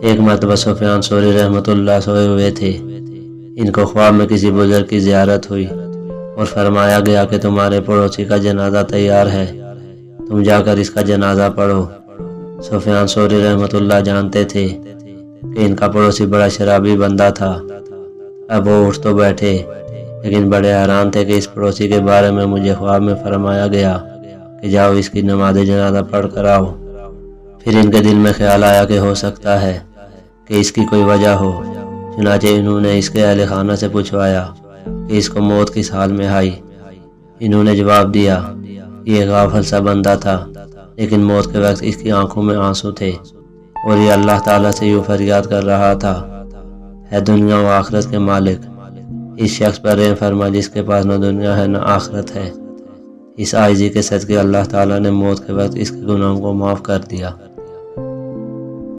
ایک مرتبہ سفیان ثوری رحمۃ اللہ سوئے ہوئے تھے۔ ان کو خواب میں کسی بزرگ کی زیارت ہوئی اور فرمایا گیا کہ تمہارے پڑوسی کا جنازہ تیار ہے، تم جا کر اس کا جنازہ پڑھو۔ سفیان ثوری رحمۃ اللہ جانتے تھے کہ ان کا پڑوسی بڑا شرابی بندہ تھا۔ اب وہ اٹھ تو بیٹھے، لیکن بڑے حیران تھے کہ اس پڑوسی کے بارے میں مجھے خواب میں فرمایا گیا کہ جاؤ اس کی نماز جنازہ پڑھ کر آؤ۔ پھر ان کے دل میں خیال آیا کہ ہو سکتا ہے کہ اس کی کوئی وجہ ہو، چنانچہ انہوں نے اس کے اہل خانہ سے پوچھوایا کہ اس کو موت کس حال میں آئی۔ انہوں نے جواب دیا، یہ غافل سا بندہ تھا، لیکن موت کے وقت اس کی آنکھوں میں آنسو تھے اور یہ اللہ تعالیٰ سے یوں فریاد کر رہا تھا، ہے دنیا و آخرت کے مالک، اس شخص پر رحم فرما جس کے پاس نہ دنیا ہے نہ آخرت ہے۔ اس عاجزی کے صدقے اللہ تعالیٰ نے موت کے وقت اس کے گناہوں کو معاف کر دیا۔